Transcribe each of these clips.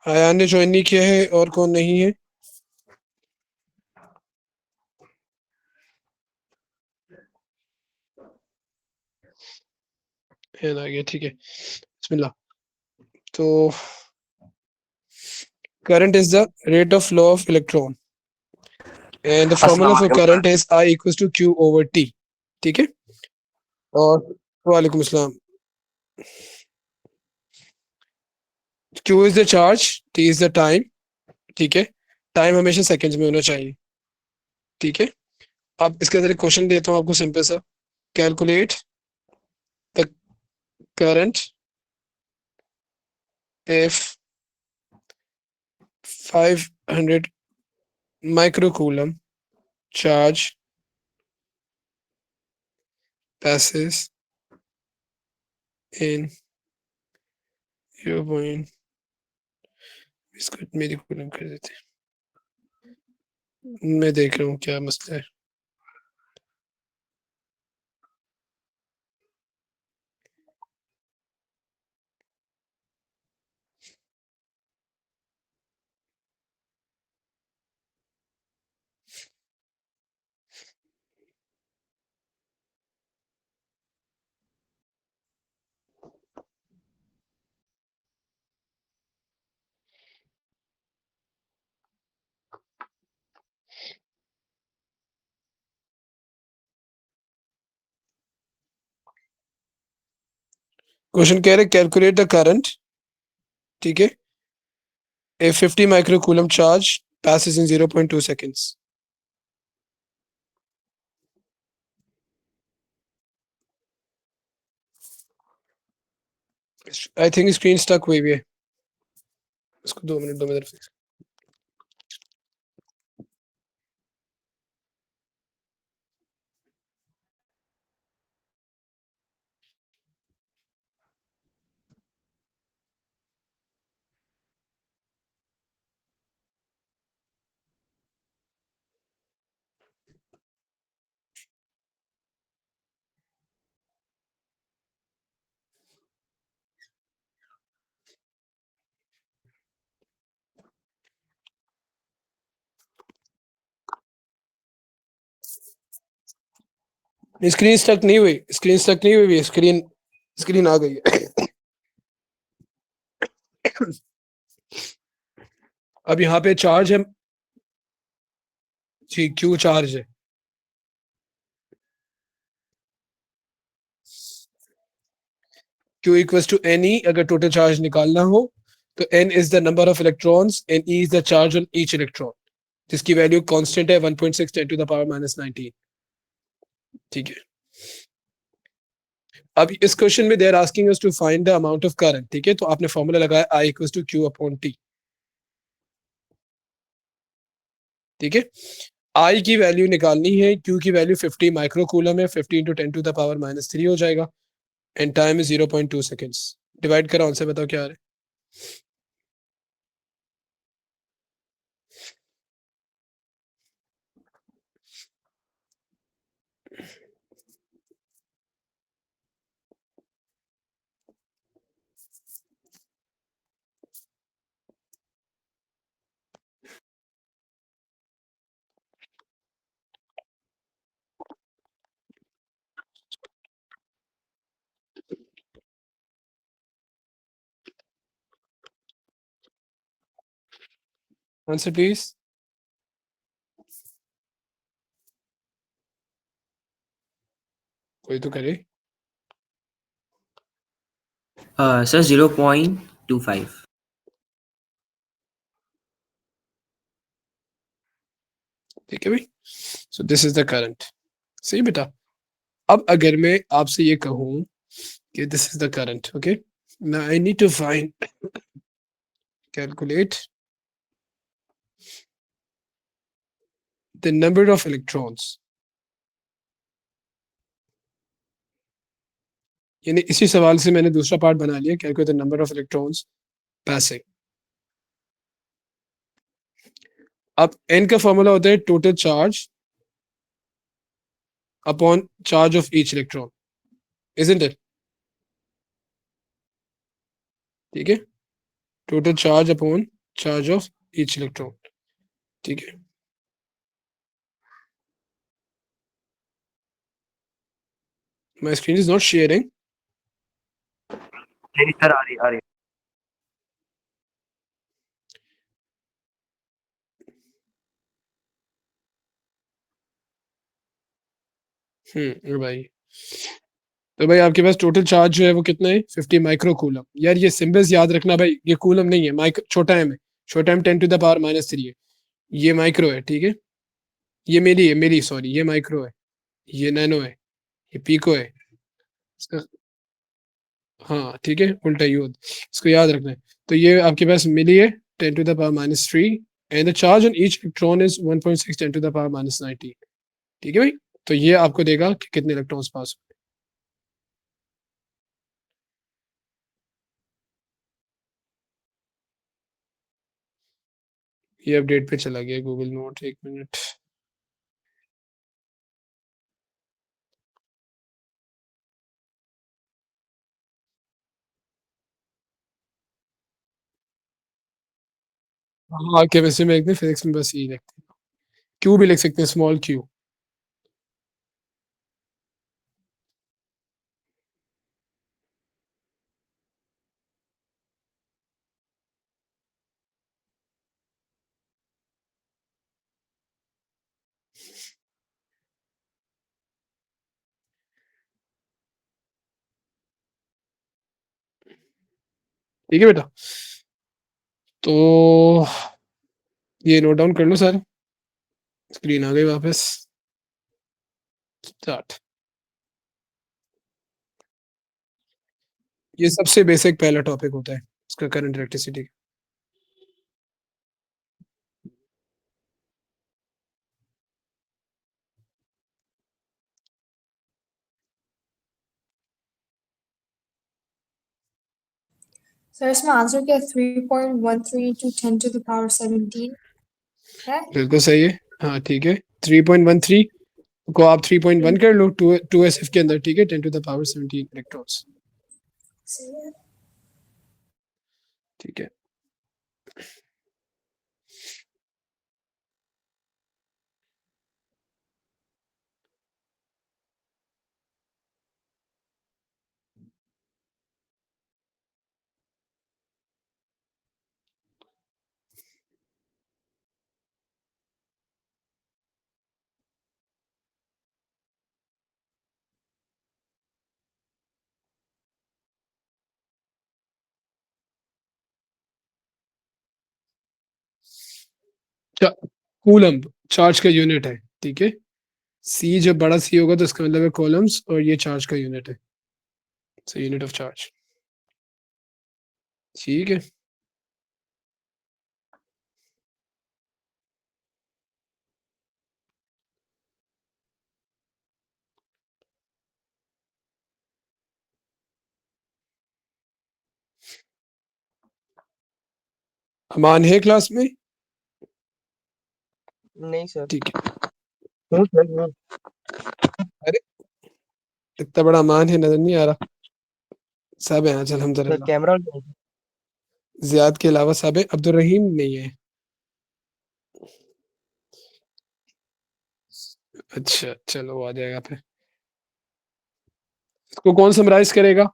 आयान ने ज्वाइन नहीं किया है, और कौन नहीं है? आ गया, ठीक है, बिस्मिल्लाह। तो current is the rate of flow of electron and the formula अस्सलाम फॉर वालेकुम sir. Current is I equals to Q over T. ठीक है। और वालेकुम अस्सलाम। Q is the charge, T is the time. ठीक है। टाइम हमेशा सेकंड्स में होना चाहिए। ठीक है। अब इसके अंदर एक क्वेश्चन देता हूँ आपको, सिंपल सा। Calculate the current if 500 microcoulomb charge passes in 0 point, इसको मेरी कूलम कर देते हैं। मैं देख रहा हूँ क्या मसला है। क्वेश्चन कह रहे कैलकुलेट द करंट, ठीक है, a 50 microcoulomb charge passes in 0.2 seconds. I think screen stuck हुई भी है, इसको 2 मिनट दो मेरे। स्क्रीन स्टक नहीं हुई, स्क्रीन स्टक नहीं हुई, स्क्रीन स्क्रीन आ गई है। अब यहाँ पे चार्ज है जी, क्यू चार्ज है। Q equals to N E, अगर टोटल चार्ज निकालना हो तो N is the number of electrons and E is the charge on each electron, जिसकी वैल्यू कांस्टेंट है 1.6 10 टू द पावर -19। ठीक है। अब इस क्वेश्चन में they are asking us to find the amount of current. ठीक है, तो आपने फॉर्मूला लगाया I equals to Q upon T. ठीक है। आई की वैल्यू निकालनी है, क्यू की वैल्यू 50 माइक्रोकूलम है, 50 इंटू 10 टू द पावर -3 हो जाएगा, and time is 0.2 seconds. Divide करा उनसे, बताओ क्या आ रहा है। Answer please. कोई तो करे। सर 0.25। ठीक है भाई, so this is the current. सही बेटा। अब अगर मैं आपसे ये कहूं कि this is the current, okay, now I need to find, calculate the number of electrons, यानी इसी सवाल से मैंने दूसरा पार्ट बना लिया, calculate the number of electrons passing. अब एन का फॉर्मूला होता है total charge upon charge of each electron, isn't it? ठीक है, total charge upon charge of each electron. ठीक है, my screen is not sharing. नहीं सर, आ रही भाई, तो भाई आपके पास टोटल चार्ज जो है वो कितना है, 50 माइक्रो कूलम। यार ये सिंबल्स याद रखना भाई, ये कूलम नहीं है, माइक्रो छोटा एम है, छोटा एम 10⁻³ है, ये माइक्रो है, ठीक है, ये मेरी है, मेरी सॉरी, ये माइक्रो है, ये नैनो है, ये पीको है। हाँ ठीक है, उल्टा ही होता, इसको याद रखना है। तो ये आपके पास मिली है 10⁻³ and the charge on each electron is 1.6 10⁻⁹। ठीक है भाई, तो ये आपको देगा कि कितने इलेक्ट्रॉन्स पास हुए। ये अपडेट पे चला गया गूगल नोट, 1 मिनट। हाँ केमिस्ट्री में लिखते हैं, फिजिक्स में बस यही लिखते हैं, क्यू भी लिख सकते हैं, स्मॉल क्यू। ठीक है बेटा, तो ये नोट डाउन कर लो सर, स्क्रीन आ गई वापस, स्टार्ट। ये सबसे बेसिक पहला टॉपिक होता है इसका, करंट इलेक्ट्रिसिटी। सर इसमें आंसर क्या 3.13 to 10⁻17 है? बिल्कुल सही है, हाँ ठीक है, 3.13 को आप 3.1 कर लो, टू एस एफ के अंदर, ठीक है, 10⁻17 इलेक्ट्रॉन्स। सही है। ठीक है, कूलम चार्ज का यूनिट है, ठीक है, सी जब बड़ा सी होगा तो इसका मतलब है कॉलम्स, और ये चार्ज का यूनिट है, सो यूनिट ऑफ चार्ज। ठीक है, अमान है क्लास में? नहीं सर। ठीक है, हूँ सर, हूँ। अरे इतना बड़ा अमान है, नजर नहीं आ रहा, सब है आज सर अल्हम्दुलिल्लाह, कैमरा ऑन करो। जियाद के अलावा सब है, अब्दुल रहीम नहीं है। अच्छा चलो, आ जाएगा फिर। इसको कौन समराइज करेगा,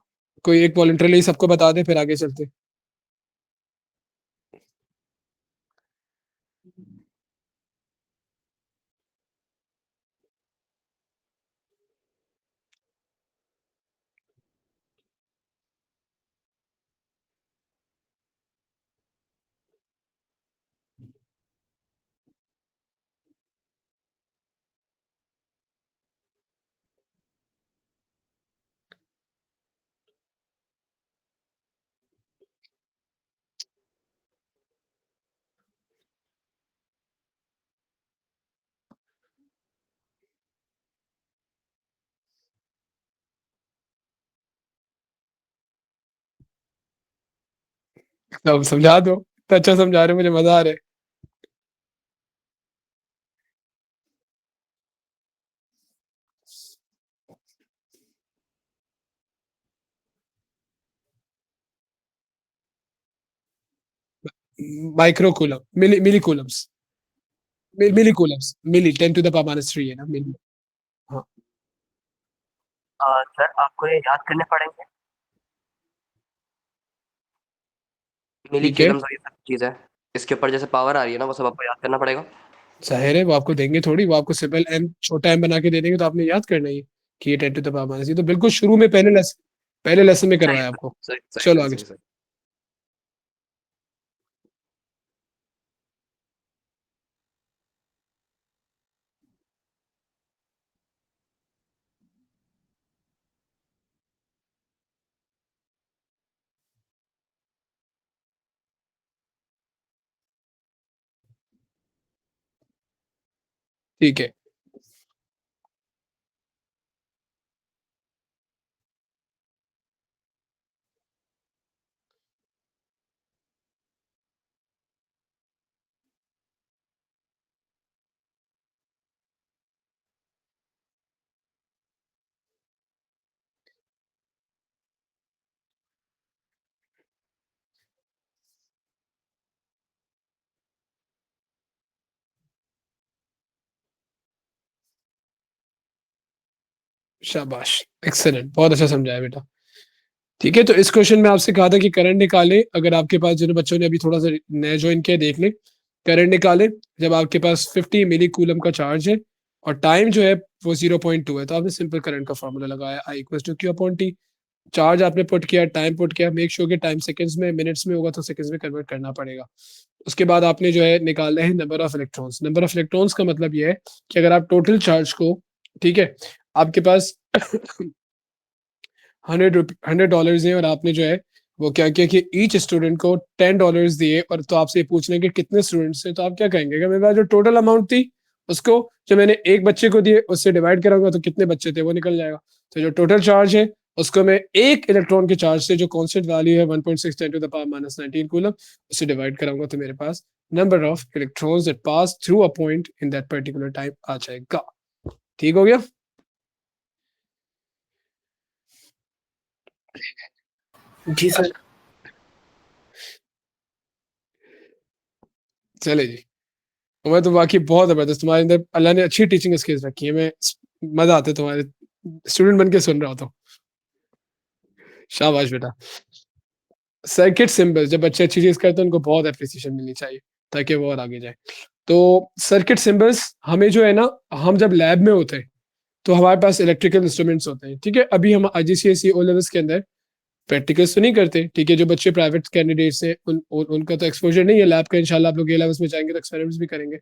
कोई एक वॉलंटरली सबको बता दे, फिर आगे चलते। अब समझा दो, इतना अच्छा समझा रहे हो, मुझे मजा आ रहा है। माइक्रो कूलम, मिली कूलम्स, मिली कूलम्स, मिली 10⁻³ है ना, मिली। हाँ सर आपको ये याद करने पड़ेंगे। मिली ठीक है, कूलम्स और ये सब चीज़ है। इसके ऊपर जैसे पावर आ रही है ना, वो सब आपको याद करना पड़ेगा। जाहिर है वो आपको देंगे थोड़ी, वो आपको सिंपल एम छोटा एम बना के दे देंगे, तो आपने याद करना ही है कि ये 10⁻⁻, तो बिल्कुल शुरू में पहले लेसन में सही है करवाया सर, आपको। सही सही चलो सही आगे। सही सही। ठीक है, शाबाश, एक्सेलेंट, बहुत अच्छा समझाया बेटा। ठीक है, तो इस क्वेश्चन में आपसे कहा था कि करंट निकाले, अगर आपके पास, जिन बच्चों ने अभी थोड़ा सा नया ज्वाइन किया देख ले, करंट निकाले जब आपके पास 50 मिली कूलम का चार्ज है और टाइम जो है वो 0.2 है, तो आपने सिंपल करंट का फॉर्मूला लगाया, I equals to Q upon T. Charge आपने पुट किया, टाइम पुट किया, मेक श्योर कि टाइम सेकंड्स में, मिनट्स में होगा तो सेकंड्स में कन्वर्ट करना पड़ेगा। उसके बाद आपने जो है निकालना है number of electrons. Number of electrons का मतलब ये है कि अगर आप टोटल चार्ज को, ठीक है, आपके पास 100 डॉलर्स हैं और आपने जो है वो क्या किया कि ईच स्टूडेंट को $10 दिए, और तो आपसे ये पूछ रहे हैं कि कितने स्टूडेंट्स हैं, तो आप क्या कहेंगे कि मेरे पास जो टोटल अमाउंट थी उसको, जो मैंने एक बच्चे को दिए उससे डिवाइड कराऊंगा तो कितने बच्चे थे वो निकल जाएगा। तो जो टोटल चार्ज है उसको मैं एक इलेक्ट्रॉन के चार्ज से, जो कांस्टेंट वैल्यू है 1.6 10⁻⁻19 कूलम, उससे डिवाइड कराऊंगा तो मेरे पास number of electrons that pass through a point in that particular time आ जाएगा। ठीक हो गया? जी सर। चले जी। तुम्हें तो बाकी बहुत जबरदस्त, तुम्हारे अंदर अल्लाह ने अच्छी टीचिंग स्किल्स रखी है, मैं मजा आते तुम्हारे स्टूडेंट बन के सुन रहा होता हूँ। शाबाश बेटा। सर्किट सिंबल्स, जब बच्चे अच्छी चीज करते हैं उनको बहुत अप्रिसिएशन मिलनी चाहिए ताकि वो और आगे जाए। तो सर्किट सिंबल्स हमें जो है ना, हम जब लैब में होते हैं तो हमारे पास इलेक्ट्रिकल इंस्ट्रूमेंट्स होते हैं, ठीक है। अभी हम IGCSE ओ लेवल्स के अंदर प्रैक्टिकल्स तो नहीं करते, ठीक है। जो बच्चे प्राइवेट कैंडिडेट्स हैं उनका तो एक्सपोजर नहीं है लैब का, इंशाल्लाह आप लोग ए लेवल्स में जाएंगे तो एक्सपेरिमेंट्स भी करेंगे।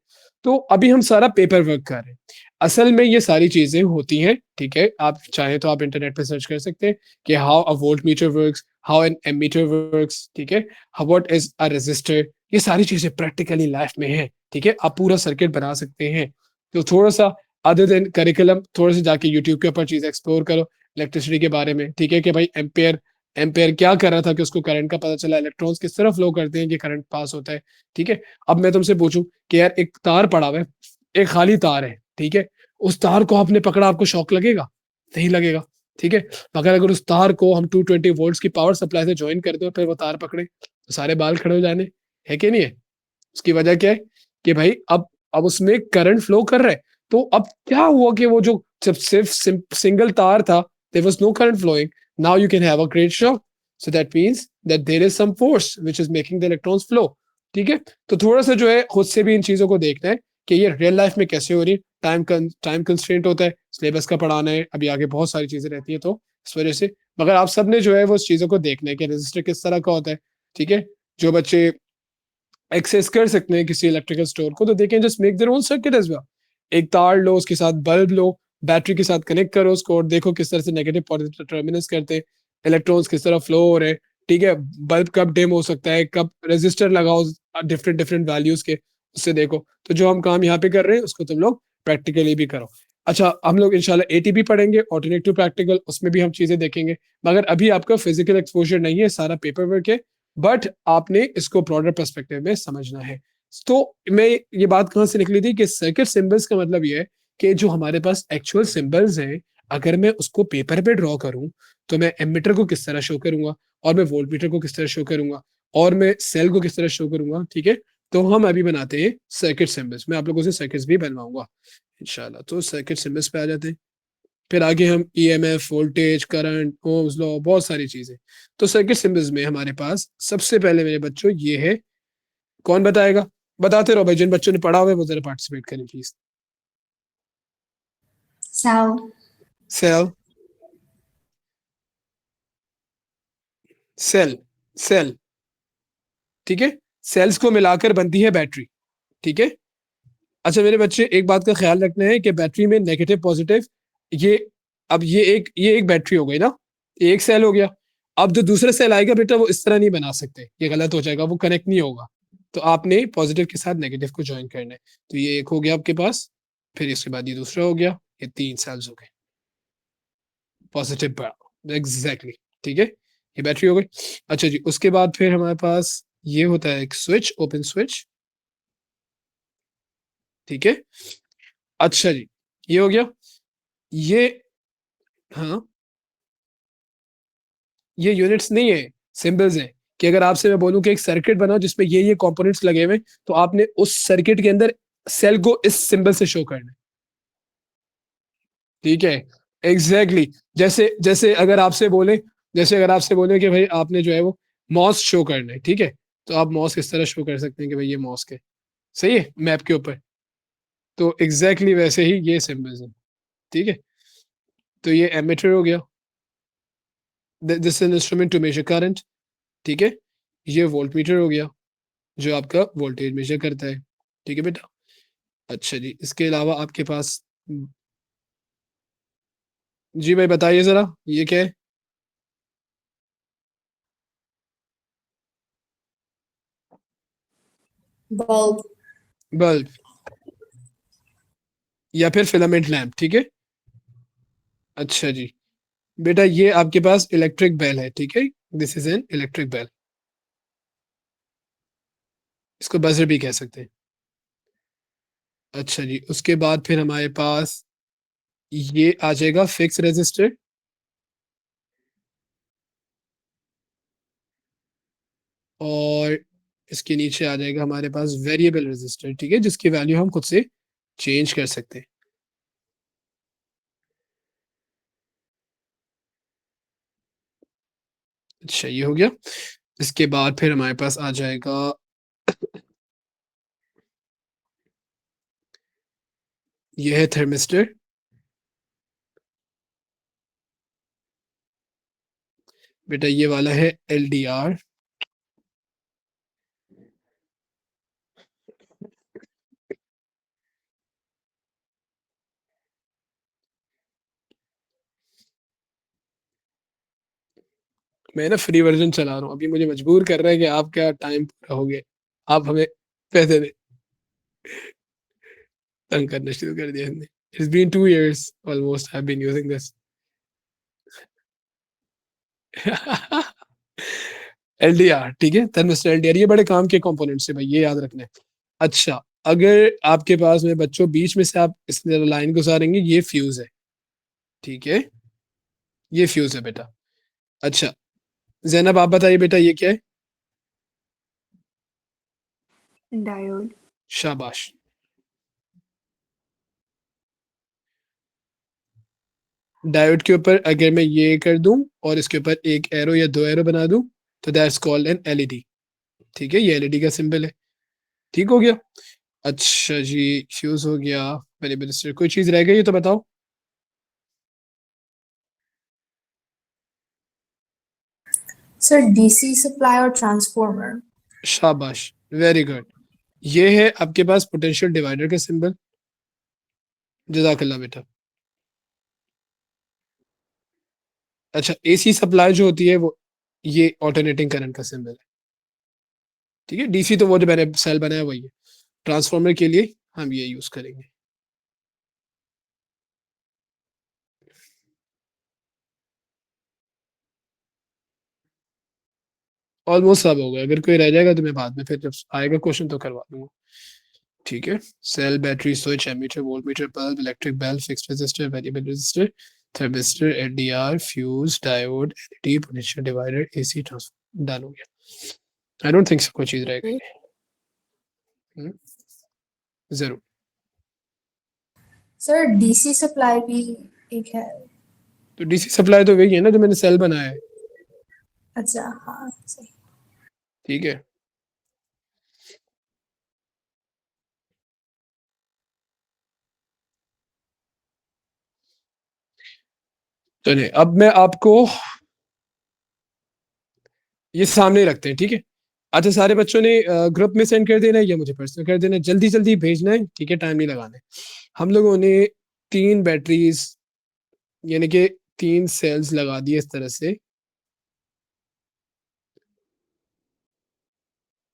तो अभी हम सारा पेपर वर्क कर रहे हैं। असल में ये सारी चीजें होती हैं, ठीक है। आप चाहे तो आप इंटरनेट पे सर्च कर सकते हैं कि how a voltmeter works, how an ammeter works, ठीक है, व्हाट इज अ रेजिस्टर। ये सारी चीजें प्रैक्टिकली लाइफ में है, ठीक है। आप पूरा सर्किट बना सकते हैं। तो थोड़ा सा अदर देन करिकुलम, थोड़ा सा जाके यूट्यूब के ऊपर चीज एक्सप्लोर करो इलेक्ट्रिसिटी के बारे में, ठीक है, कि भाई एम्पेयर, एम्पेयर क्या कर रहा था कि उसको करंट का पता चला, इलेक्ट्रॉन्स किस तरह फ्लो करते हैं कि करंट पास होता है, ठीक है। अब मैं तुमसे पूछूं कि यार एक तार पड़ा हुआ है, एक खाली तार है, ठीक है, उस तार को आपने पकड़ा, आपको शॉक लगेगा? नहीं लगेगा, ठीक है। मगर अगर उस तार को हम 220 वोल्ट्स की पावर सप्लाई से ज्वाइन कर दो, फिर वो तार पकड़े तो सारे बाल खड़े हो जाने, है कि नहीं है? उसकी वजह क्या है कि भाई अब उसमें करंट फ्लो कर रहा है। तो अब क्या हुआ कि वो जो जब सिर्फ सिंगल तार था, there was no current flowing, now you can have a great shock, so that means that there is some force which is making the electrons flow, ठीक है। तो थोड़ा सा जो है खुद से भी इन चीजों को देखना है कि ये रियल लाइफ में कैसे हो रही है। टाइम कंस्ट्रेंट होता है, सिलेबस का पढ़ाना है, अभी आगे बहुत सारी चीजें रहती है, तो इस वजह से, मगर आप सबने जो है वो उस चीजों को देखना है कि रजिस्टर किस तरह का होता है, ठीक है। जो बच्चे एक्सेस कर सकते हैं किसी इलेक्ट्रिकल स्टोर को, तो they can just make their own circuit as well. एक तार लो, उसके साथ बल्ब लो, बैटरी के साथ कनेक्ट करो उसको और देखो किस तरह से नेगेटिव पॉजिटिव टर्मिनल्स करते हैं, इलेक्ट्रॉन्स किस तरह फ्लो हो रहे हैं, ठीक है। बल्ब कब डिम हो सकता है, कब रेजिस्टर लगाओ डिफरेंट डिफरेंट वैल्यूज के, उससे देखो। तो जो हम काम यहाँ पे कर रहे हैं उसको तुम लोग प्रैक्टिकली भी करो। अच्छा, हम लोग इंशाल्लाह ATP पढ़ेंगे, ऑल्टरनेटिव प्रैक्टिकल, उसमें भी हम चीजें देखेंगे। मगर अभी आपका फिजिकल एक्सपोजर नहीं है, सारा पेपर वर्क है, बट आपने इसको ब्रॉडर पर्सपेक्टिव में समझना है। तो मैं, ये बात कहाँ से निकली थी कि सर्किट सिंबल्स का मतलब ये है कि जो हमारे पास एक्चुअल सिंबल्स हैं, अगर मैं उसको पेपर पे ड्रॉ करूं तो मैं एमीटर को किस तरह शो करूंगा और मैं वोल्टमीटर को किस तरह शो करूंगा, और मैं सेल को किस तरह शो करूंगा, ठीक है। तो हम अभी बनाते हैं सर्किट सिंबल्स, मैं आप लोगों से सर्किट्स भी बनवाऊंगा इंशाल्लाह। तो सर्किट सिंबल्स पे आ जाते हैं, फिर आगे हम EMF, voltage, current, Ohm's law, बहुत सारी चीजें। तो सर्किट सिंबल्स में हमारे पास सबसे पहले मेरे बच्चों ये है, कौन बताएगा? बताते रहो भाई, जिन बच्चों ने पढ़ा हुआ है वो जरा पार्टिसिपेट करें please. Cell. Cell, cell, cell, ठीक है। सेल्स को मिलाकर बनती है बैटरी, ठीक है। अच्छा मेरे बच्चे, एक बात का ख्याल रखना है कि बैटरी में नेगेटिव पॉजिटिव, ये अब ये एक बैटरी हो गई ना, ये एक सेल हो गया। अब जो दूसरा सेल आएगा बेटा वो इस तरह नहीं बना सकते, ये गलत हो जाएगा, वो कनेक्ट नहीं होगा। तो आपने पॉजिटिव के साथ नेगेटिव को ज्वाइन करना है। तो ये एक हो गया आपके पास, फिर इसके बाद ये दूसरा हो गया, ये 3 सेल्स हो गए पॉजिटिव पर, एग्जैक्टली, ठीक है। ये बैटरी हो गई। अच्छा जी, उसके बाद फिर हमारे पास ये होता है एक स्विच, ओपन स्विच, ठीक है। अच्छा जी, ये हो गया। ये, हाँ, ये यूनिट्स नहीं है, सिंबल्स है। कि अगर आपसे मैं बोलूं कि एक सर्किट बनाओ जिसमें ये कंपोनेंट्स लगे हुए, तो आपने उस सर्किट के अंदर सेल को इस सिंबल से शो करना है, ठीक है। Exactly exactly. जैसे जैसे अगर आपसे बोले, जैसे अगर आपसे बोले कि भाई आपने जो है वो मॉस शो करना है, ठीक है। तो आप मॉस किस तरह शो कर सकते हैं कि भाई ये मॉस के, सही है, मैप के ऊपर। तो एग्जैक्टली exactly वैसे ही ये सिंबल्स है, ठीक है। तो ये एमीटर हो गया, this an instrument to measure current, ठीक है। ये वोल्ट मीटर हो गया, जो आपका वोल्टेज मेजर करता है, ठीक है बेटा। अच्छा जी, इसके अलावा आपके पास, जी भाई बताइए जरा, ये क्या है? Bulb. बल्ब या फिर फिलामेंट लैम्प, ठीक है। अच्छा जी बेटा, ये आपके पास इलेक्ट्रिक बेल है, ठीक है। This is an electric bell, इसको बजर भी कह सकते हैं। अच्छा जी, उसके बाद फिर हमारे पास ये आ जाएगा फिक्स रेजिस्टर, और इसके नीचे आ जाएगा हमारे पास वेरिएबल रेजिस्टर, ठीक है, जिसकी वैल्यू हम खुद से चेंज कर सकते हैं। अच्छा ये हो गया। इसके बाद फिर हमारे पास आ जाएगा, ये है थर्मिस्टर, बेटा ये वाला है एलडीआर, मैं ना फ्री वर्जन चला रहा हूँ अभी, मुझे मजबूर कर रहा है कि आपका टाइम पूरा हो गया, आप हमें पैसे दे। तंग करना शुरू कर दिया हमने। It's been 2 years almost I've been using this. LDR, ठीक है, थर्मिस्टर एलडीआर, ये बड़े काम के कंपोनेंट्स है भाई, ये याद रखना है। अच्छा, अगर आपके पास में बच्चों बीच में से आप इस लाइन गुजारेंगे, ये फ्यूज है, ठीक है, ये फ्यूज है बेटा। अच्छा जैनब आप बताइए बेटा, ये क्या है? Diode. शाबाश। डायोड के ऊपर अगर मैं ये कर दूं और इसके ऊपर एक एरो या 2 एरो बना दूं, तो दैट्स कॉल्ड एन एलईडी, ठीक है, ये एलईडी का सिंबल है, ठीक हो गया। अच्छा जी, फ्यूज हो गया, वेरिएबल रजिस्टर, कोई चीज रह गई तो बताओ। Sir, DC supply or transformer. शाबाश, वेरी गुड। ये है आपके पास पोटेंशियल डिवाइडर का सिंबल, जजाकल्ला बेटा। अच्छा, एसी सप्लाई जो होती है वो, ये ऑल्टरनेटिंग करंट का सिंबल है, ठीक है। डीसी तो वो जो मैंने सेल बनाया वही है। ट्रांसफार्मर के लिए हम ये यूज करेंगे। ऑलमोस्ट सब हो गया, अगर कोई रह जाएगा तो मैं बाद में फिर जब आएगा क्वेश्चन तो करवा दूंगा, ठीक है। Cell, battery, switch, ammeter, voltmeter, bulb, electric bell, fixed resistor, variable resistor, thermistor, LDR, fuse, diode, LED, potential divider, AC transformer, done हो गया। आई डोंट थिंक कोई चीज रहेगी। जरूर। सर डीसी सप्लाई भी एक है। तो डीसी सप्लाई तो वही है ना जो मैंने सेल बनाया है। अच्छा हाँ सही। ठीक है। चलिए अब मैं आपको ये सामने रखते हैं, ठीक है। अच्छा सारे बच्चों ने ग्रुप में सेंड कर देना है या मुझे पर्सनल कर देना है, जल्दी जल्दी भेजना है, ठीक है, टाइम नहीं लगाना है। हम लोगों ने 3 बैटरीज यानी कि 3 सेल्स लगा दिए इस तरह से।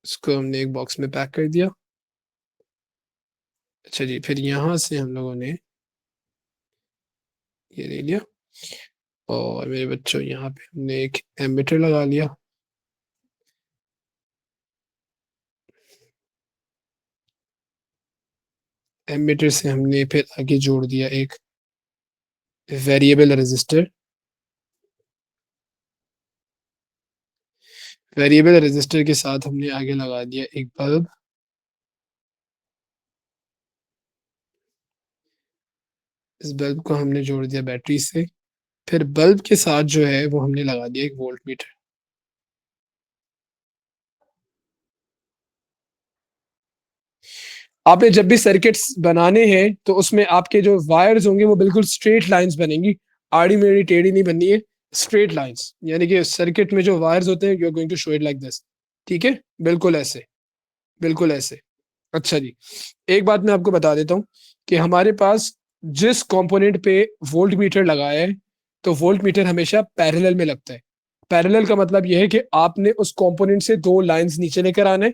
इसको हमने एक बॉक्स में पैक कर दिया। अच्छा जी, फिर यहाँ से हम लोगों ने ये ले लिया और मेरे बच्चों यहाँ पे हमने एक एमीटर लगा लिया। एमीटर से हमने फिर आगे जोड़ दिया एक वेरिएबल रेजिस्टर। वेरिएबल रेजिस्टर के साथ हमने आगे लगा दिया एक बल्ब। इस बल्ब को हमने जोड़ दिया बैटरी से। फिर बल्ब के साथ जो है वो हमने लगा दिया एक वोल्ट मीटर। आपने जब भी सर्किट्स बनाने हैं तो उसमें आपके जो वायर्स होंगे वो बिल्कुल स्ट्रेट लाइंस बनेंगी, आड़ी मेड़ी टेढ़ी नहीं बननी है, स्ट्रेट लाइंस। यानी कि सर्किट में जो वायर्स होते हैं you are going to show it like this, ठीक है, बिल्कुल ऐसे, बिल्कुल ऐसे। अच्छा जी, एक बात मैं आपको बता देता हूँ कि हमारे पास जिस कंपोनेंट पे वोल्ट मीटर लगाया है तो वोल्ट मीटर हमेशा पैरेलल में लगता है। पैरेलल का मतलब यह है कि आपने उस कंपोनेंट से 2 लाइंस नीचे लेकर आने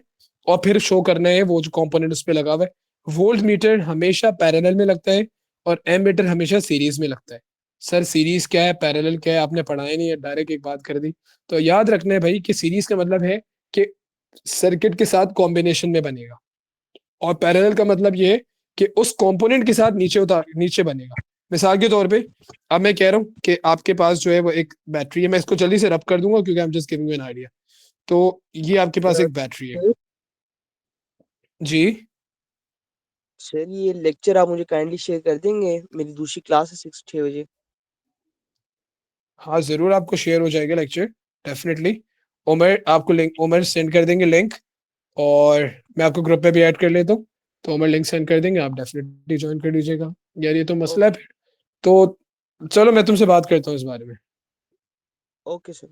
और फिर शो करना है वो जो कंपोनेंट उस पर लगा हुआ है। वोल्ट मीटर हमेशा पैरेलल में लगता है और एम मीटर हमेशा सीरीज में लगता है। सर सीरीज क्या है, पैरेलल क्या है, आपने पढ़ाया नहीं है, डायरेक्ट एक बात कर दी। तो याद रखना है भाई कि सीरीज का मतलब है कि सर्किट के साथ कॉम्बिनेशन में बनेगा, और पैरेलल का मतलब ये है कि उस कंपोनेंट के साथ नीचे बनेगा। मिसाल के तौर पे अब मैं कह रहा हूँ कि आपके पास जो है वो एक बैटरी है, मैं इसको जल्दी से रब कर दूंगा क्योंकि I am just giving you an idea. तो ये आपके पास एक बैटरी है जी। सर ये लेक्चर आप मुझे काइंडली शेयर कर देंगे, मेरी दूसरी क्लास है 6 बजे। हाँ जरूर आपको शेयर हो जाएगा लेक्चर, डेफिनेटली। उमर आपको लिंक, उमर सेंड कर देंगे लिंक, और मैं आपको ग्रुप पे भी ऐड कर लेता हूँ। तो उमर लिंक सेंड कर देंगे, आप डेफिनेटली ज्वाइन कर लीजिएगा। यार ये तो मसला है फिर। तो चलो मैं तुमसे बात करता हूँ इस बारे में। Okay sir.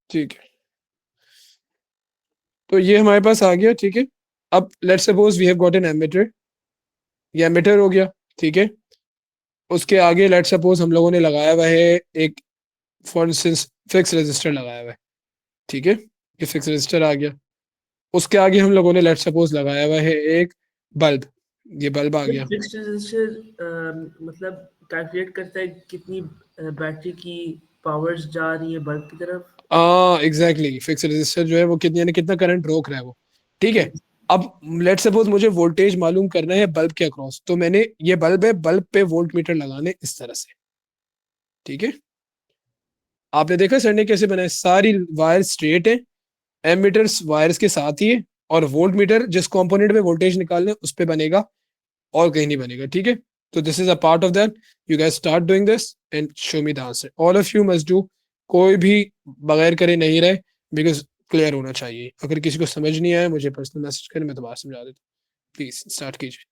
ठीक है, तो ये हमारे पास आ गया, ठीक है। अब let's suppose we have got an ammeter, ये एमीटर हो गया, ठीक है। उसके आगे लेट्स सपोज हम लोगों ने लगाया हुआ है एक, फॉर इंस्टेंस फिक्स रजिस्टर लगाया हुआ है, ठीक है। ये फिक्स रजिस्टर आ गया। उसके आगे हम लोगों ने लेट्स सपोज लगाया हुआ है एक बल्ब, ये बल्ब आ गया। फिक्स्ड रजिस्टर मतलब कैलकुलेट करता है कितनी बैटरी की पावर्स जा रही है बल्ब की तरफ। एग्जैक्टली, फिक्स रजिस्टर जो है वो कितनी, यानी कितना करंट रोक रहा है वो, ठीक है। ठीक। अब लेट्स सपोज मुझे वोल्टेज मालूम करना है बल्ब के अक्रॉस, तो मैंने ये बल्ब है, बल्ब पे वोल्ट मीटर लगाने इस तरह से, ठीक है। आपने देखा सर ने कैसे बनाया, सारी वायर स्ट्रेट है, एमीटर्स वायर्स के साथ ही है, और वोल्ट मीटर जिस कंपोनेंट में वोल्टेज निकालने उस पे बनेगा और कहीं नहीं बनेगा, ठीक है। तो this is a part of that. You gas start doing this and show me the answer, all of you must do. कोई भी बगैर करे नहीं रहे, बिकॉज क्लियर होना चाहिए। अगर किसी को समझ नहीं आया मुझे पर्सनल मैसेज करें, मैं दोबारा समझा देता हूँ। प्लीज स्टार्ट कीजिए।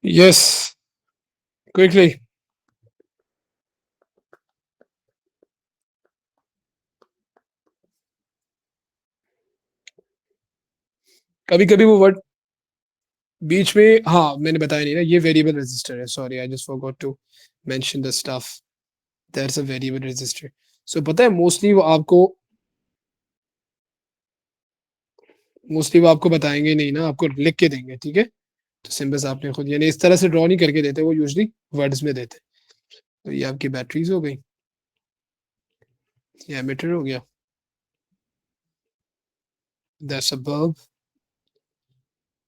Yes, quickly. कभी कभी वो वर्ड बीच में, हाँ मैंने बताया नहीं ना, ये वेरिएबल रजिस्टर है, sorry I just forgot to mention the stuff, that's a variable register. So पता है मोस्टली वो आपको बताएंगे नहीं ना, आपको लिख के देंगे, ठीक है। तो सिंबल्स आपने खुद, यानी इस तरह से ड्रॉ नहीं करके देते, वो यूजली वर्ड्स में देते। तो ये आपकी बैटरीज हो गई, ये एमिटर हो गया, that's a bulb,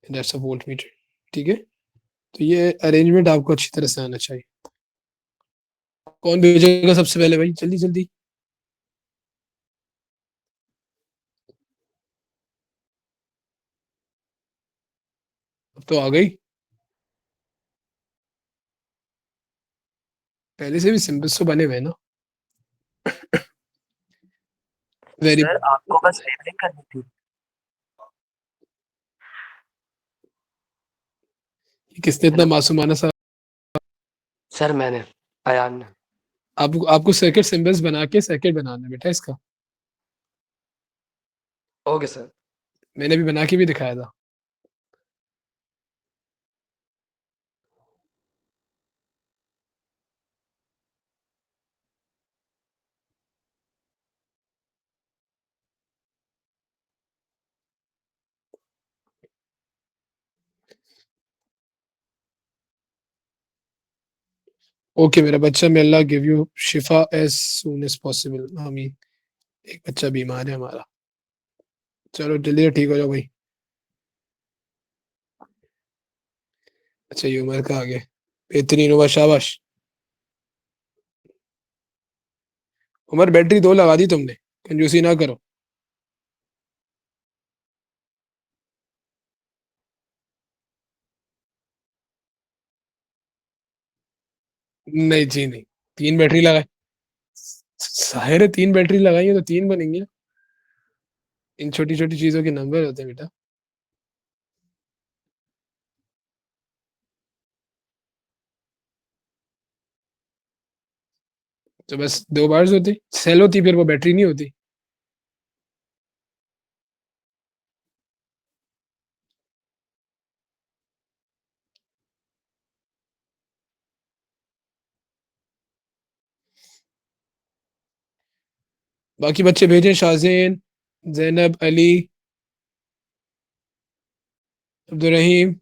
that's a voltmeter, ठीक है। तो ये अरेंजमेंट आपको अच्छी तरह से आना चाहिए। कौन भेजेगा सबसे पहले भाई, जल्दी जल्दी। अब तो आ गई, पहले से भी सिंबल्स तो बने हुए हैं ना। वेरी, सर आपको बस लेबलिंग करनी थी। किसने इतना मासूमाना सा, सर मैंने, अयान ने। आपको सर्किट सिंबल्स बना के सर्किट बनाना है बेटा इसका। Okay sir. मैंने भी बना के भी दिखाया था। ओके मेरा बच्चा, may Allah give you Shifa as soon as possible, आमीन। एक बच्चा बीमार है हमारा, चलो जल्दी ठीक हो जाओ भाई। अच्छा ये उमर का आ गया, बेहतरीन हुआ, शाबाश। उमर बैटरी 2 लगा दी तुमने, कंजूसी ना करो। नहीं जी नहीं, 3 बैटरी लगाए, साहिर है 3 बैटरी लगाई है तो 3 बनेंगे। इन छोटी छोटी चीजों के नंबर होते हैं बेटा। तो बस 2 बार होती, सेल होती फिर वो बैटरी नहीं होती। बाकी बच्चे भेजें, शाहजेन, जैनब, अली, अब्दुल रहीम।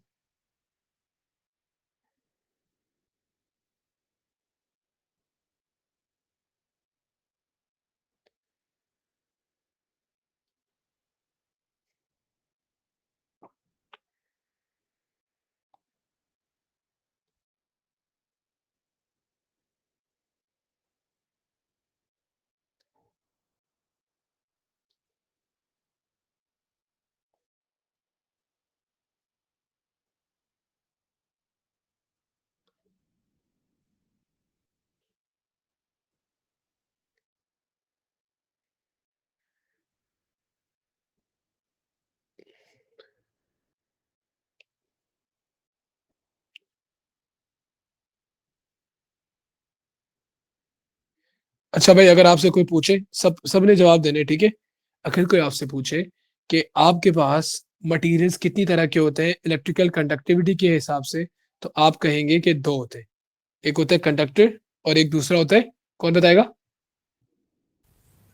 अच्छा भाई, अगर आपसे कोई पूछे, सबने जवाब देने, ठीक है। अगर कोई आपसे पूछे कि आपके पास मटेरियल्स कितनी तरह के होते हैं इलेक्ट्रिकल कंडक्टिविटी के हिसाब से, तो आप कहेंगे कि 2 होते हैं, एक होता है कंडक्टर और एक दूसरा होता है, कौन बताएगा?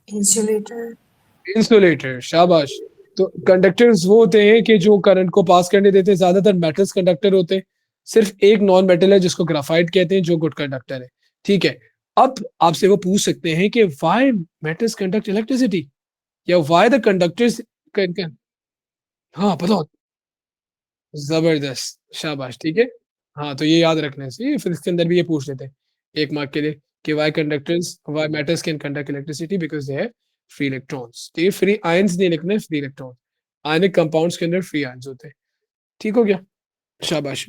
insulator, इंसुलेटर, शाबाश। तो कंडक्टर्स वो होते हैं कि जो करंट को पास करने देते हैं, ज्यादातर मेटल्स कंडक्टर होते हैं। सिर्फ एक नॉन मेटल है जिसको ग्राफाइट कहते हैं, जो गुड कंडक्टर है, ठीक है। अब आपसे वो पूछ सकते हैं कि व्हाई मेटल्स कंडक्ट इलेक्ट्रिसिटी, या व्हाई द कंडक्टर्स कैन, हाँ पता हो, जबरदस्त, शाबाश, ठीक है। हाँ तो ये याद रखने से फिर इसके अंदर भी ये पूछ लेते हैं 1 मार्क के लिए कि why metals can conduct electricity because they have free electrons. तो ये फ्री आयंस नहीं लिखने, फ्री इलेक्ट्रॉन। आयनिक कंपाउंड्स के अंदर फ्री आयंस होते हैं, ठीक हो गया, शाबाश।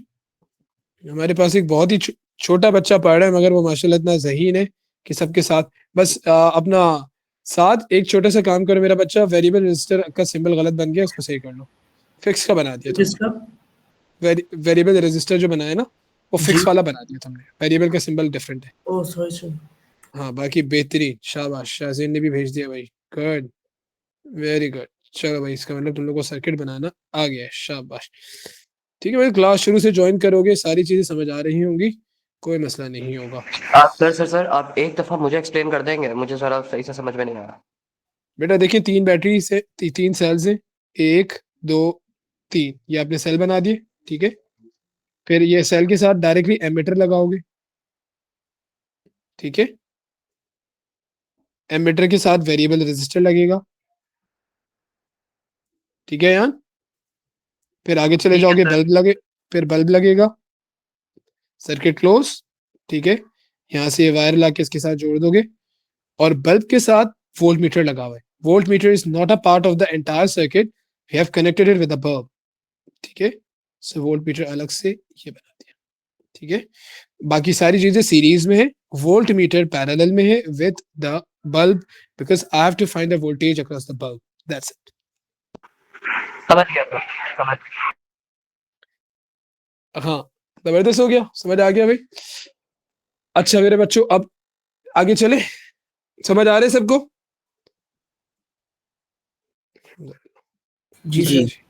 हमारे पास एक बहुत ही छोटा बच्चा पढ़ रहा है, मगर वो माशाल्लाह इतना ज़हीन है कि सबके साथ, बस अपना साथ एक छोटा सा काम करो मेरा बच्चा, वेरिएबल रजिस्टर का सिंबल गलत बन गया, उसको सही कर लो। फिक्स का बना दिया तुमने, जिसका वेरिएबल रजिस्टर जो बनाया ना, वो फिक्स जी। वाला बना दिया तुमने, वेरिएबल का सिंबल डिफरेंट है। Oh sorry sorry. हाँ बाकी बेहतरीन, शाबाश, शाहजीन ने भी भेज दिया भाई, गुड, वेरी गुड। चलो भाई, इसका मतलब तुम लोग को सर्किट बनाना आ गया है, शाबाश। ठीक है भाई, क्लास शुरू से ज्वाइन करोगे, सारी चीजें समझ आ रही होंगी, कोई मसला नहीं होगा। आप सर आप एक दफा मुझे एक्सप्लेन कर देंगे, मुझे जरा सही से समझ में नहीं आ रहा। बेटा देखिए, 3 बैटरी से 3 सेल्स हैं, 1 2 3, ये आपने सेल बना दिए, ठीक है। फिर ये सेल के साथ डायरेक्टली एमीटर लगाओगे, ठीक है। एमीटर के साथ वेरिएबल रेजिस्टर लगेगा, ठीक है यार। फिर आगे चले ठीक है जाओगे, सर। बल्ब लगे, फिर बल्ब लगेगा, सर्किट क्लोज, ठीक है। यहाँ से ये वायर ला के इसके साथ जोड़ दोगे, और बल्ब के साथ वोल्ट मीटर लगा हुआ है। Voltmeter is not a part of the entire circuit, we have connected it with a bulb, ठीक है। सो वोल्ट मीटर अलग से ये बना दिया, ठीक है। बाकी सारी चीजें सीरीज में है, वोल्ट मीटर पैरेलल में है with the bulb, because I have to find the voltage across the bulb, that's it. समझ गया सर, समझ। हाँ जबरदस्त हो गया, समझ आ गया भाई। अच्छा मेरे बच्चों, अब आगे चले, समझ आ रहे सबको? जी जी। सर।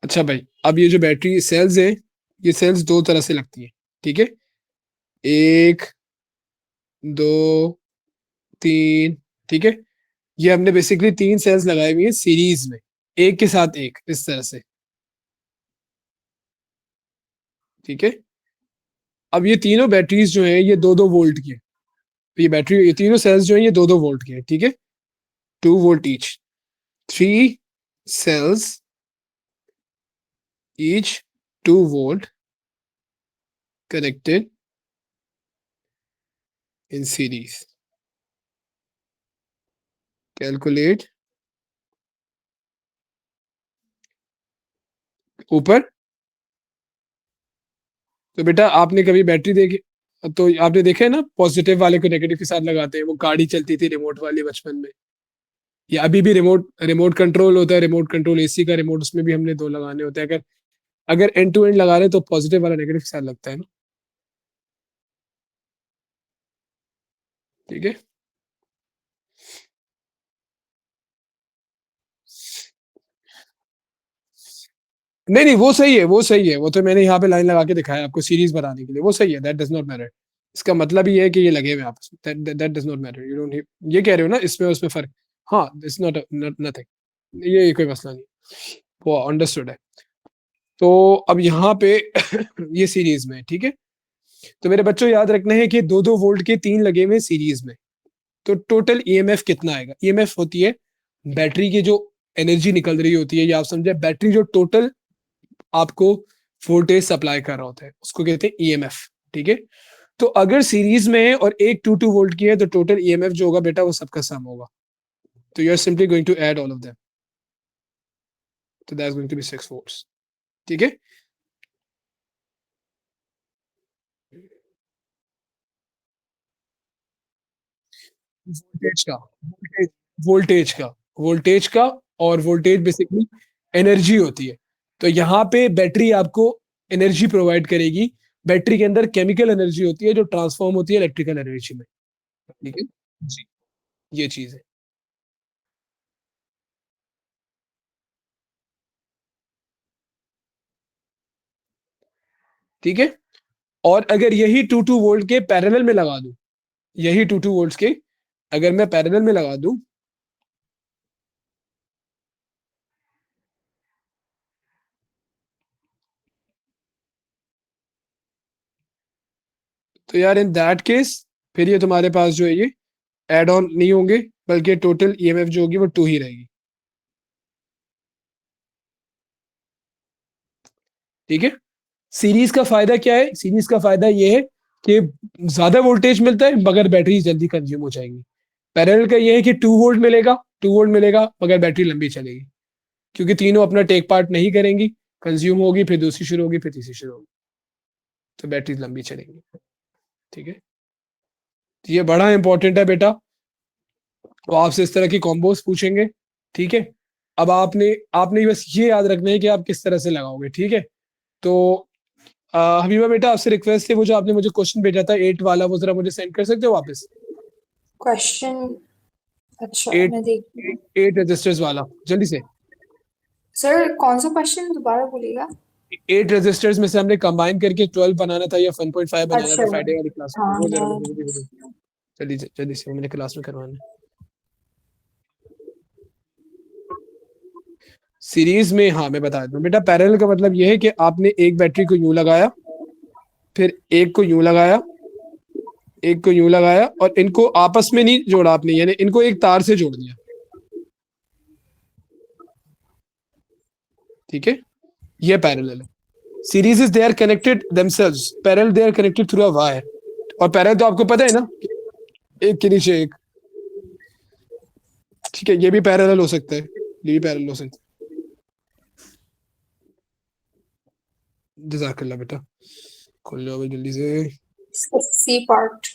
अच्छा भाई, अब ये जो बैटरी सेल्स है, ये सेल्स 2 तरह से लगती है, ठीक है। 1 2 3, ठीक है। ये हमने बेसिकली 3 सेल्स लगाई हुई है सीरीज में, एक के साथ एक, इस तरह से, ठीक है। अब ये तीनों बैटरीज जो है ये 2-2 वोल्ट की है। तो ये बैटरी, ये तीनों सेल्स जो है ये 2-2 वोल्ट की है, ठीक है। 2 volt each, 3 cells each 2 volt connected in series. Calculate ऊपर। तो बेटा आपने कभी बैटरी देखी, तो आपने देखा है ना, पॉजिटिव वाले को नेगेटिव के साथ लगाते हैं, वो गाड़ी चलती थी रिमोट वाली बचपन में, या अभी भी रिमोट रिमोट कंट्रोल होता है, रिमोट कंट्रोल एसी का रिमोट, उसमें भी हमने 2 लगाने होते हैं। अगर अगर एंड टू एंड लगा रहे हैं तो पॉजिटिव वाला नेगेटिव के साथ लगता है ना, ठीक है। नहीं नहीं, वो सही है, वो सही है, वो तो मैंने यहाँ पे लाइन लगा के दिखाया आपको सीरीज बनाने के लिए, वो सही है, दैट डज नॉट मैटर। इसका मतलब ये है कि ये लगे हुए हैं आपस में, that does not matter, you don't, ये कह रहे हो ना इसमें उसमें फर्क। हाँ, इट्स नॉट नथिंग, ये कोई मसला नहीं, वो अंडरस्टूड है। तो अब यहाँ पे ये सीरीज में है, ठीक है। तो मेरे बच्चों याद रखना है कि 2-2 वोल्ट के 3 लगे हुए सीरीज में, तो टोटल ईएमएफ कितना आएगा? ईएमएफ होती है बैटरी की जो एनर्जी निकल रही होती है, या आप समझे बैटरी जो टोटल आपको वोल्टेज सप्लाई कर रहा होता है, उसको कहते हैं ईएमएफ, ठीक है। तो अगर सीरीज में है और एक 2-2 वोल्ट की है, तो टोटल ईएमएफ जो होगा बेटा वो सबका सम होगा। तो you are simply going to add all of them, तो that's going to be 6 volts, ठीक है। वोल्टेज का, वोल्टेज का, वोल्टेज का, और वोल्टेज बेसिकली एनर्जी होती है। तो यहाँ पे बैटरी आपको एनर्जी प्रोवाइड करेगी, बैटरी के अंदर केमिकल एनर्जी होती है जो ट्रांसफॉर्म होती है इलेक्ट्रिकल एनर्जी में, ठीक है जी, ये चीज है, ठीक है। और अगर यही 2-2 वोल्ट के पैरेलल में लगा दूं, यही 2-2 वोल्ट्स के अगर मैं पैरेलल में लगा दूं, तो यार इन दैट केस फिर ये तुम्हारे पास जो है ये एड ऑन नहीं होंगे, बल्कि टोटल ईएमएफ जो होगी वो 2 ही रहेगी, ठीक है। सीरीज का फायदा क्या है? सीरीज का फायदा ये है कि ज्यादा वोल्टेज मिलता है मगर बैटरी जल्दी कंज्यूम हो जाएगी। पैरेलल का ये है कि 2 वोल्ट मिलेगा, 2 वोल्ट मिलेगा मगर बैटरी लंबी चलेगी, क्योंकि तीनों अपना टेक पार्ट नहीं करेंगी, कंज्यूम होगी, फिर दूसरी शुरू होगी, फिर तीसरी शुरू होगी, तो बैटरी लंबी चलेगी। ठीक है, तो ये बड़ा इंपॉर्टेंट है बेटा, तो आपसे इस तरह की कॉम्बोज पूछेंगे। ठीक है, अब आपने आपने बस ये याद रखना है कि आप किस तरह से लगाओगे। ठीक है, तो हबीबा बेटा आपसे रिक्वेस्ट है, वो जो आपने मुझे क्वेश्चन भेजा था 8 वाला, वो जरा मुझे सेंड कर सकते हो वापस? क्वेश्चन, अच्छा 8 मैं देखती हूँ। 8 रजिस्टर्स वाला, जल्दी से। सर कौन सा क्वेश्चन दोबारा बोलिएगा? 8 रजिस्टर्स में से हमने कंबाइन करके 12 बनाना था या 1.5 बनाना अच्छा था फ्राइडे वाली क्लास में, हाँ वो जरा हाँ। मुझे बताओ। जल्दी से, वो मैंने क्लास में करवाना है। सीरीज में, हाँ मैं बता दूं बेटा, पैरेलल का मतलब ये है कि आपने एक बैटरी को यूं लगाया, फिर एक को यूं लगाया, एक को यूं लगाया, और इनको आपस में नहीं जोड़ा आपने, यानी इनको एक तार से जोड़ दिया। ठीक है, ये पैरेलल है। Series is they are connected themselves, parallel they are connected through a wire. और पैरेलल तो आपको पता है ना, एक के नीचे एक। ठीक है, ये भी पैरेलल हो सकता है, ये भी पैरेलल हो सकता है। जज़ाकल्लाह बेटा, खोल लो भाई जल्दी से। C part.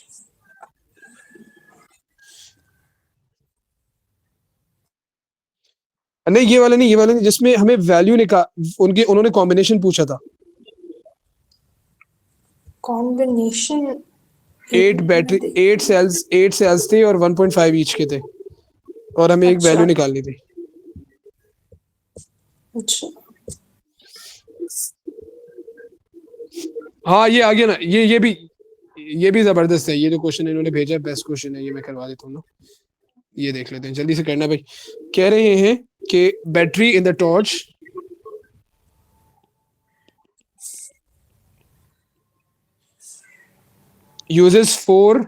नहीं ये वाला नहीं, ये वाला नहीं, जिसमें हमें वैल्यू उनके उन्होंने कॉम्बिनेशन पूछा था। कॉम्बिनेशन 8 बैटरी, 8 सेल्स थे और 1.5 ईच के थे, और हमें एक अच्छा। वैल्यू निकालनी थी। अच्छा हाँ ये आ गया ना, ये भी जबरदस्त है। ये जो क्वेश्चन इन्होंने भेजा है बेस्ट क्वेश्चन है, ये मैं करवा देता हूँ ना। ये देख लेते हैं, जल्दी से करना भाई। कह रहे हैं कि battery in the torch uses 4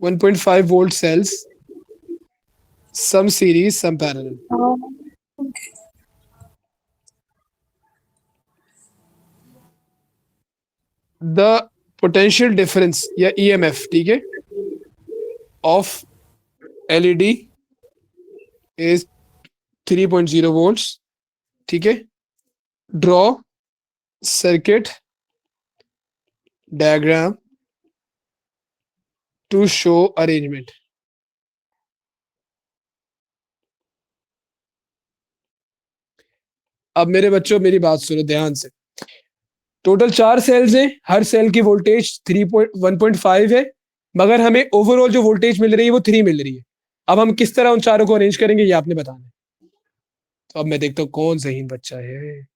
1.5 volt cells, some series, some parallel. The potential difference या EMF, ठीक है, of LED is 3.0 volts. ठीक है, draw circuit diagram to show arrangement. अब मेरे बच्चों मेरी बात सुनो ध्यान से। टोटल 4 सेल्स हैं, हर सेल की वोल्टेज 1.5 है, मगर हमें ओवरऑल जो वोल्टेज मिल रही है वो 3 मिल रही है। अब हम किस तरह उन चारों को अरेंज करेंगे ये आपने बताना है। तो अब मैं देखता हूँ कौन ज़हीन बच्चा है।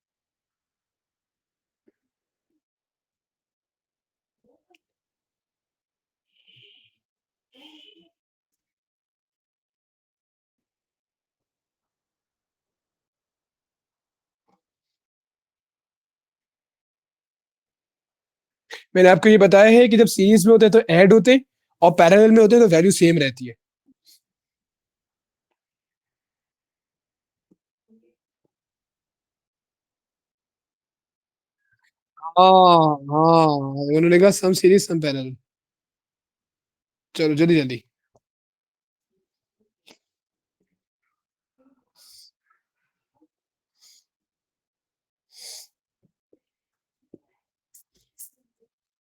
मैंने आपको ये बताया है कि जब सीरीज में होते हैं तो ऐड होते हैं, और पैरेलल में होते हैं तो वैल्यू सेम रहती है। हाँ हाँ, उन्होंने कहा सम सीरीज सम पैरेलल। चलो जल्दी जल्दी।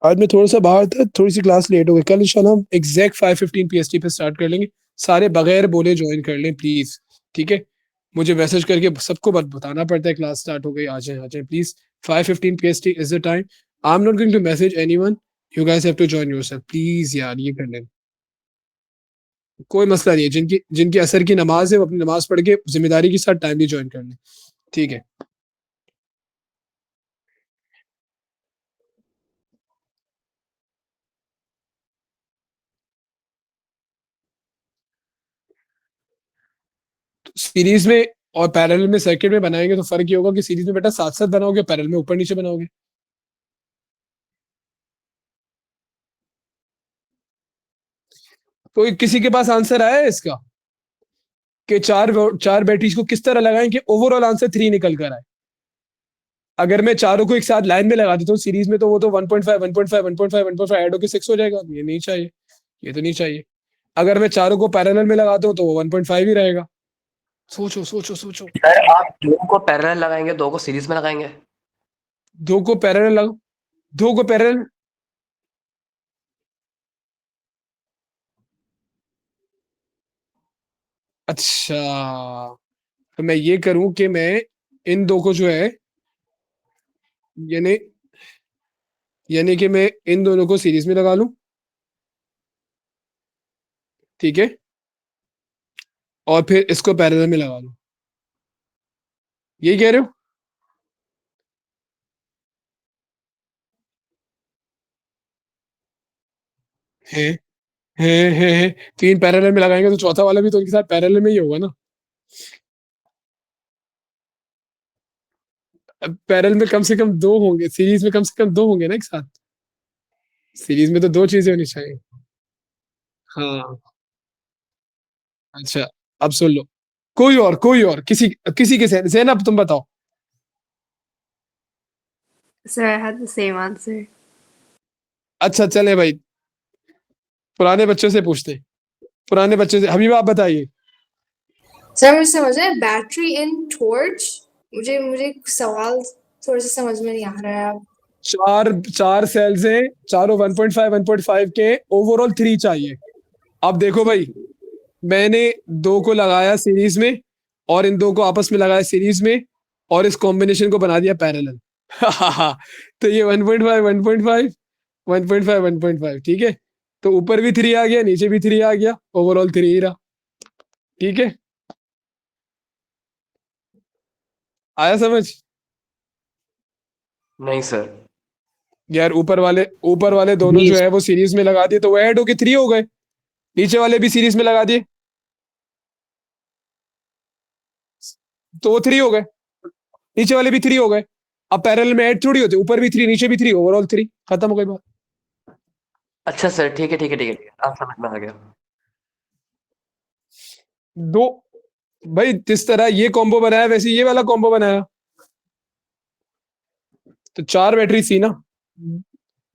आज मैं थोड़ा सा बाहर था, थोड़ी सी क्लास लेट हो गई। कल इंशाल्लाह हम एग्जैक्ट 5:15 PST पे स्टार्ट कर लेंगे। सारे बगैर बोले ज्वाइन कर लें प्लीज। ठीक है, मुझे मैसेज करके सबको बताना पड़ता है क्लास स्टार्ट हो गई, आ जाए please. 5:15 PST is the time. I am not going to message anyone, you guys have to join yourself please यार, ये कर लें। कोई मसला नहीं है, जिनकी जिनकी असर की नमाज है वो अपनी नमाज पढ़ के जिम्मेदारी के साथ टाइमली ज्वाइन कर लें। ठीक है, सीरीज में और पैरेलल में सर्किट में बनाएंगे तो फर्क ये होगा कि सीरीज में बेटा साथ साथ बनाओगे, पैरेलल में ऊपर नीचे बनाओगे। तो किसी के पास आंसर आया है इसका कि चार बैटरीज को किस तरह लगाएं कि ओवरऑल आंसर 3 निकल कर आए? अगर मैं चारों को एक साथ लाइन में लगा देता हूँ सीरीज में, तो वो तो 1.5 1.5 1.5 1.5 ऐड होकर 6 हो जाएगा। ये नहीं चाहिए, ये तो नहीं चाहिए। अगर मैं चारों को पैरेलल में लगाता हूँ तो वो 1.5 ही रहेगा। सोचो सोचो सोचो। सर आप दो को पैरेलल लगाएंगे, दो को सीरीज में लगाएंगे। दो को पैरेलल लगाओ, दो को पैरेलल। अच्छा, तो मैं ये करूं कि मैं इन दो को जो है, यानी यानी कि मैं इन दोनों को सीरीज में लगा लूं, ठीक है, और फिर इसको पैरेलल में लगा लूं, यही कह रहे हो? है है तीन पैरेलल में लगाएंगे तो चौथा वाला भी तो उनके साथ पैरेलल में ही होगा ना। पैरेलल में कम से कम दो होंगे, सीरीज में कम से कम दो होंगे ना एक साथ। सीरीज में तो दो चीजें होनी चाहिए। हाँ। अच्छा, अब सुन लो, कोई और किसी किसी के ज़ैनब तुम बताओ। Sir, I had the same answer. अच्छा चले भाई, पुराने बच्चों से पूछते हैं। पुराने बच्चों से हबीबा आप बताइए। सर मुझे समझ में बैटरी इन टॉर्च, मुझे मुझे सवाल थोड़ा सा समझ में नहीं आ रहा है अब। चार सेल्स हैं, चारों 1.5 के, ओवरऑल 3 चाहिए। अब देखो भाई, मैंने दो को लगाया सीरीज में और इन दो को आपस में लगाया सीरीज में और इस कॉम्बिनेशन को बना दिया पैरेलल। तो ये 1.5 1.5 1.5 1.5, ठीक है। तो ऊपर भी 3 आ गया, नीचे भी 3 आ गया, ओवरऑल 3 ही रहा, ठीक है। आया समझ? नहीं सर। यार ऊपर वाले दोनों जो है वो सीरीज में लगा दिए तो वो ऐड होके 3 हो गए, नीचे वाले भी सीरीज में लगा दिए तो वो 3 हो गए, नीचे वाले भी 3 हो गए। अब पैरेलल में ऐड थोड़ी होते, ऊपर भी 3 नीचे भी 3, ओवरऑल 3, खत्म हो गई बात। अच्छा सर, ठीक है ठीक है ठीक है, आप समझ में आ गया। दो भाई, जिस तरह ये कॉम्बो बनाया वैसे ये वाला कॉम्बो बनाया, तो 4 बैटरी सी ना,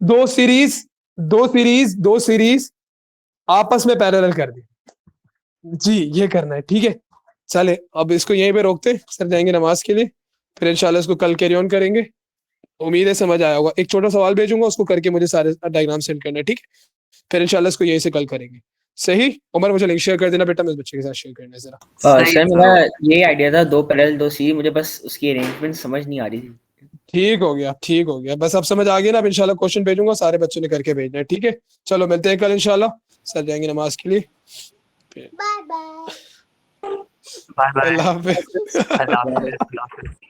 दो सीरीज दो सीरीज आपस में पैरेलल कर दी जी, ये करना है, ठीक है। चले अब इसको यहीं पे रोकते, सर जाएंगे नमाज के लिए, फिर इंशाल्लाह इसको कल कैरी ऑन करेंगे। उम्मीद है समझ आया होगा। एक छोटा सवाल भेजूंगा, उसको करके मुझे सारे डायग्राम सेंड करना है, ठीक है। फिर इंशाल्लाह इसको यहीं से कल करेंगे। सही उमर, मुझे लिंक शेयर कर देना बेटा, मैं इस बच्चे के साथ शेयर करना है जरा। सही सर सर। मेरा ये आइडिया था, दो पैरेलल दो सी, मुझे बस उसकी अरेंजमेंट समझ नहीं आ रही थी। ठीक हो गया, बस अब समझ आ गया ना। अब इंशाल्लाह क्वेश्चन भेजूंगा, सारे बच्चों ने करके भेजना है, ठीक है। चलो मिलते हैं कल इंशाल्लाह, सर जाएंगे नमाज के लिए। Bye bye. अल्लाह हाफिज़। अल्लाह हाफ़िज़।